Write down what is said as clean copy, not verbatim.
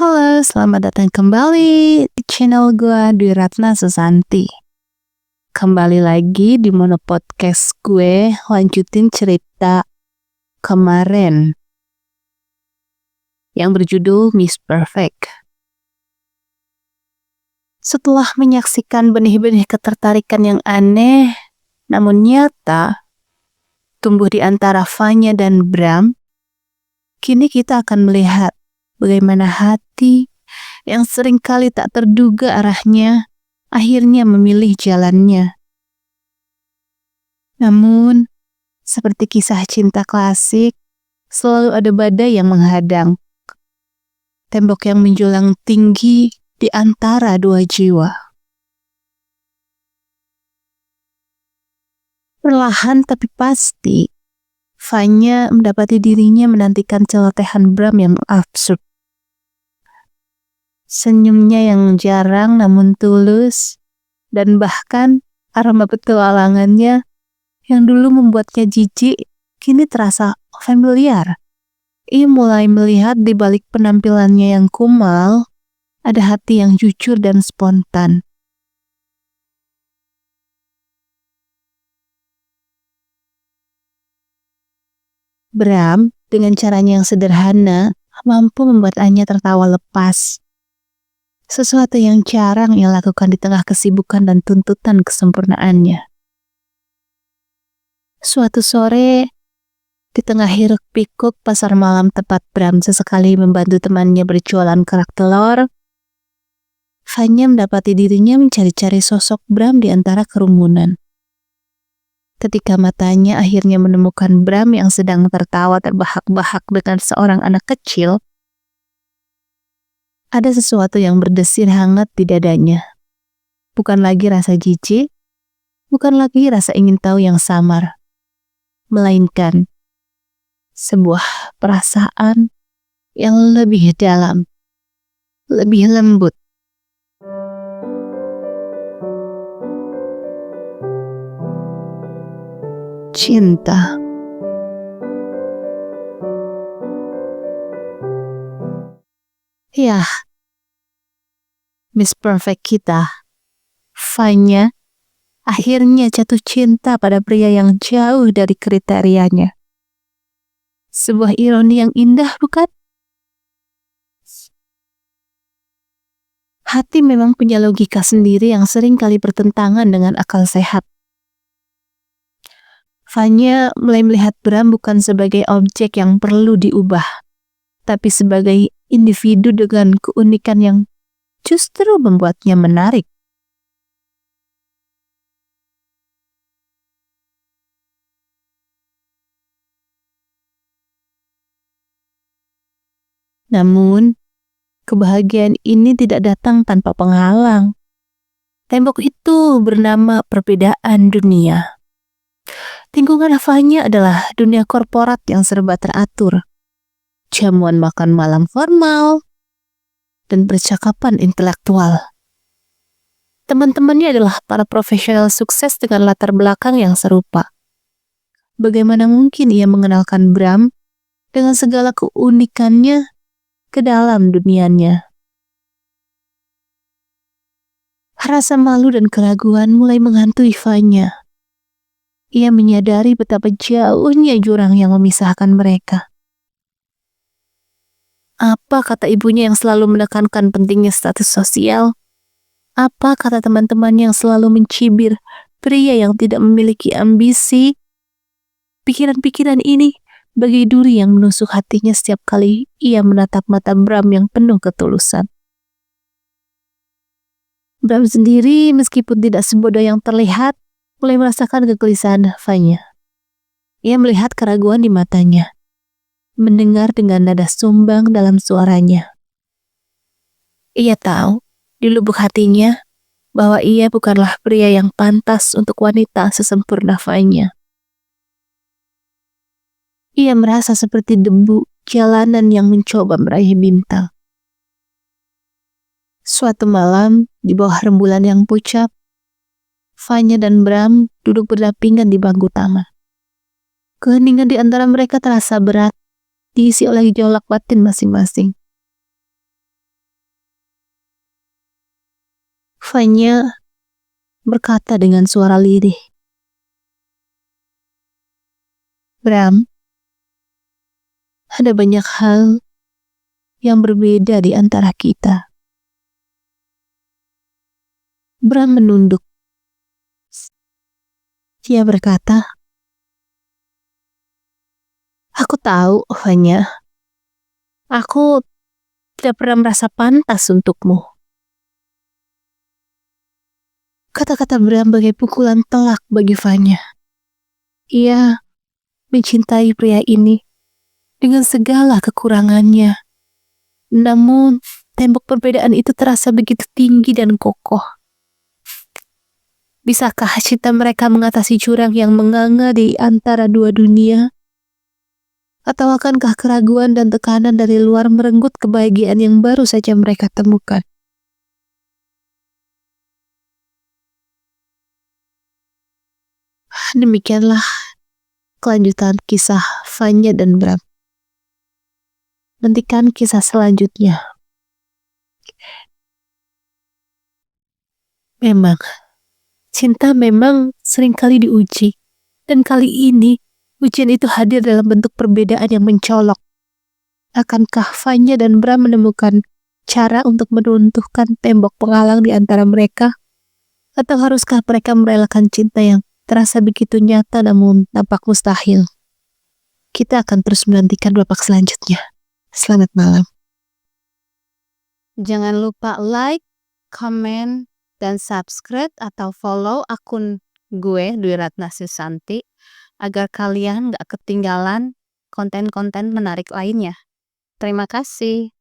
Halo, selamat datang kembali di channel gue, Dwi Ratna Susanti. Kembali lagi di Mono Podcast gue, lanjutin cerita kemarin yang berjudul Miss Perfect. Setelah menyaksikan benih-benih ketertarikan yang aneh, namun nyata, tumbuh di antara Vanya dan Bram, kini kita akan melihat bagaimana hati yang seringkali tak terduga arahnya akhirnya memilih jalannya. Namun, seperti kisah cinta klasik, selalu ada badai yang menghadang. Tembok yang menjulang tinggi di antara dua jiwa. Perlahan tapi pasti, Vanya mendapati dirinya menantikan celotehan Bram yang absurd. Senyumnya yang jarang namun tulus, dan bahkan aroma petualangannya yang dulu membuatnya jijik, kini terasa familiar. Ia mulai melihat di balik penampilannya yang kumal, ada hati yang jujur dan spontan. Bram, dengan caranya yang sederhana, mampu membuat Anya tertawa lepas. Sesuatu yang jarang ia lakukan di tengah kesibukan dan tuntutan kesempurnaannya. Suatu sore, di tengah hiruk pikuk pasar malam tempat Bram sesekali membantu temannya berjualan kerak telur, Vanya mendapati dirinya mencari-cari sosok Bram di antara kerumunan. Ketika matanya akhirnya menemukan Bram yang sedang tertawa terbahak-bahak dengan seorang anak kecil, ada sesuatu yang berdesir hangat di dadanya. Bukan lagi rasa jijik, bukan lagi rasa ingin tahu yang samar, melainkan sebuah perasaan yang lebih dalam, lebih lembut. Cinta. Ya, Miss Perfect kita, Vanya, akhirnya jatuh cinta pada pria yang jauh dari kriterianya. Sebuah ironi yang indah, bukan? Hati memang punya logika sendiri yang sering kali bertentangan dengan akal sehat. Vanya mulai melihat Bram bukan sebagai objek yang perlu diubah, tapi sebagai individu dengan keunikan yang justru membuatnya menarik. Namun, kebahagiaan ini tidak datang tanpa penghalang. Tembok itu bernama perbedaan dunia. Lingkungan Vanya adalah dunia korporat yang serba teratur. Jamuan makan malam formal, dan percakapan intelektual. Teman-temannya adalah para profesional sukses dengan latar belakang yang serupa. Bagaimana mungkin ia mengenalkan Bram dengan segala keunikannya ke dalam dunianya? Rasa malu dan keraguan mulai menghantui Vanya. Ia menyadari betapa jauhnya jurang yang memisahkan mereka. Apa kata ibunya yang selalu menekankan pentingnya status sosial? Apa kata teman-temannya yang selalu mencibir pria yang tidak memiliki ambisi? Pikiran-pikiran ini bagai duri yang menusuk hatinya setiap kali ia menatap mata Bram yang penuh ketulusan. Bram sendiri meskipun tidak sebodoh yang terlihat, mulai merasakan kegelisahan Vanya. Ia melihat keraguan di matanya, mendengar dengan nada sumbang dalam suaranya. Ia tahu, di lubuk hatinya, bahwa ia bukanlah pria yang pantas untuk wanita sesempurna Vanya. Ia merasa seperti debu jalanan yang mencoba meraih bintang. Suatu malam, di bawah rembulan yang pucat, Vanya dan Bram duduk berdampingan di bangku taman. Keheningan di antara mereka terasa berat, diisi oleh gejolak batin masing-masing. Fanya berkata dengan suara lirih. Bram, ada banyak hal yang berbeda di antara kita. Bram menunduk. Dia berkata, aku tahu, Fanya. Aku tidak pernah merasa pantas untukmu. Kata-kata Bram bagai pukulan telak bagi Fanya. Ia mencintai pria ini dengan segala kekurangannya. Namun, tembok perbedaan itu terasa begitu tinggi dan kokoh. Bisakah cinta mereka mengatasi jurang yang menganga di antara dua dunia? Atau akankah keraguan dan tekanan dari luar merenggut kebahagiaan yang baru saja mereka temukan? Demikianlah kelanjutan kisah Fanya dan Bram. Nantikan kisah selanjutnya. Memang, cinta memang seringkali diuji. Dan kali ini, ujian itu hadir dalam bentuk perbedaan yang mencolok. Akankah Fanya dan Bram menemukan cara untuk meruntuhkan tembok penghalang di antara mereka? Atau haruskah mereka merelakan cinta yang terasa begitu nyata namun tampak mustahil? Kita akan terus menantikan babak selanjutnya. Selamat malam. Jangan lupa like, comment, dan subscribe atau follow akun gue, Dwi Ratna Susanti, agar kalian gak ketinggalan konten-konten menarik lainnya. Terima kasih.